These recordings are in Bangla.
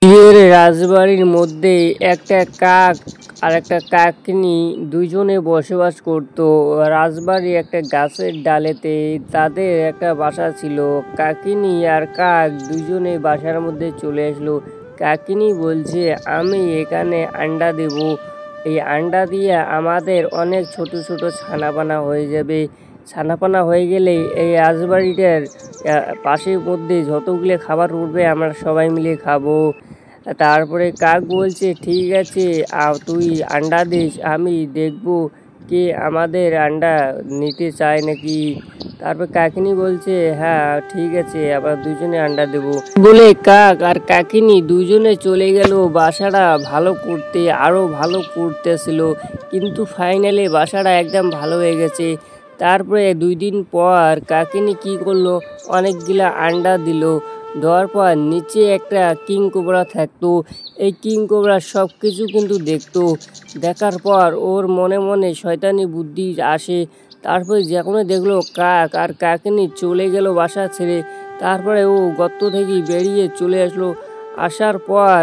বিয়ের রাজবাড়ির মধ্যে একটা কাক আর একটা কাকনি দুইজনে বসবাস করত। রাজবাড়ি একটা গাছের ডালেতে তাদের একটা বাসা ছিল। কাকিনি আর কাক দুইজনে বাসার মধ্যে চলে আসলো। কাকিনি বলছে, আমি এখানে আন্ডা দেব, এই আন্ডা দিয়ে আমাদের অনেক ছোট ছোট ছানাপানা হয়ে যাবে। ছানাপানা হয়ে গেলে এই রাজবাড়িটার পাশের মধ্যে যতগুলো খাবার উঠবে আমরা সবাই মিলে খাবো। তারপরে কাক বলছে, ঠিক আছে তুই আন্ডা দিস, আমি দেখবো কে আমাদের আন্ডা নিতে চায় নাকি। তারপর কাকিনি বলছে, হ্যাঁ ঠিক আছে, আবার দুজনে আন্ডা দেবো বলে কাক আর কাকিনি দুজনে চলে গেল বাসাটা ভালো করতে। আরও ভালো করতেছিল, কিন্তু ফাইনালি বাসাটা একদম ভালো হয়ে গেছে। তারপরে 2 দিন পর কাকিনি কি করলো, অনেকগুলা আন্ডা দিল। দেওয়ার পর নিচে একটা কিং কোবরা থাকতো। এই কিং কোবরা সব কিছু কিন্তু দেখতো। দেখার পর ওর মনে মনে শয়তানি বুদ্ধি আসে। তারপরে যখন দেখলো কাক আর কাকিনি চলে গেল বাসা ছেড়ে, তারপরে ও গর্ত থেকে বেরিয়ে চলে আসলো। আসার পর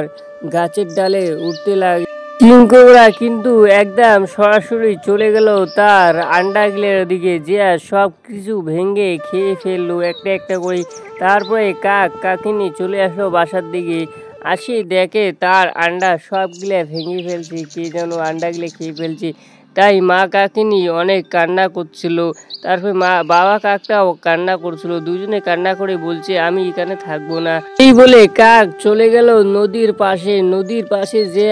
গাছের ডালে উঠতে লাগে। কিং কোবরা কিন্তু একদম সরাসরি চলে গেল তার আন্ডাগুলোর দিকে, যে সব কিছু ভেঙে খেয়ে ফেললো একটা একটা করে। তারপরে কাক কাকিনি চলে আসলো বাসার দিকে। আসি দেখে তার আন্ডা সবগুলো ভেঙে ফেলছে, কে যেন আন্ডাগুলো খেয়ে ফেলছে। তাই মা কাকিনি অনেক কান্না করছিল। তারপরে বাবা কাকটাও কান্না করছিল। দুজনে কান্না করে বলছে, আমি এখানে থাকবো না। এই বলে কাক চলে গেল নদীর পাশে। নদীর পাশে যে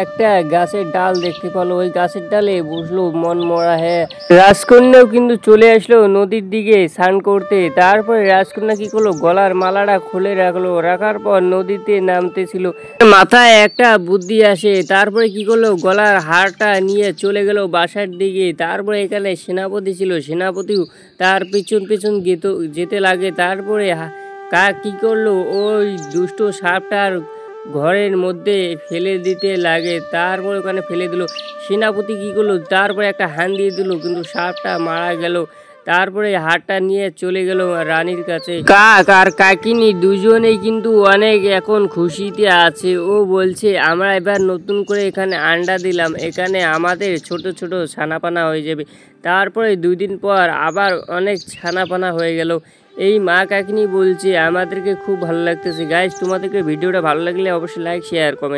একটা গাছের ডাল দেখতে পেলো, ওই গাছের ডালে বসলো মন মরা। হ্যাঁ, রাজকন্যাও কিন্তু চলে আসলো নদীর দিকে স্নান করতে। তারপরে রাজকন্যা কি করলো, গলার মালাটা খুলে রাখলো। রাখার পর নদীতে নামতেছিল, মাথায় একটা বুদ্ধি আসে। তারপরে কি করলো, গলার হারটা নিয়ে চলে গেল বাসার দিকে। তারপরে এখানে সেনাপতি ছিল, সেনাপতিও তার পিছন পিছন যেতে লাগে। তারপরে কাক কি করলো, ওই দুষ্ট সাপটার ঘরের মধ্যে ফেলে দিতে লাগে। তারপর ওখানে ফেলে দিল। সেনাপতি কি করলো, তারপরে একটা হান দিয়ে দিল, কিন্তু সাপটা মারা গেল। তারপরে হারটা নিয়ে চলে গেল রানীর কাছে। কাক আর কাকিনি দুজনেই কিন্তু অনেক এখন খুশিতে আছে। ও বলছে, আমরা এবার নতুন করে এখানে আন্ডা দিলাম, এখানে আমাদের ছোট ছোট ছানাপানা হয়ে যাবে। তারপরে 2 দিন পর আবার অনেক ছানাপানা হয়ে গেল। এই মা কাকিনি বলছে, আমাদেরকে খুব ভালো লাগতেছে। গাইস, তোমাদেরকে ভিডিওটা ভালো লাগলে অবশ্যই লাইক, শেয়ার, কমেন্ট।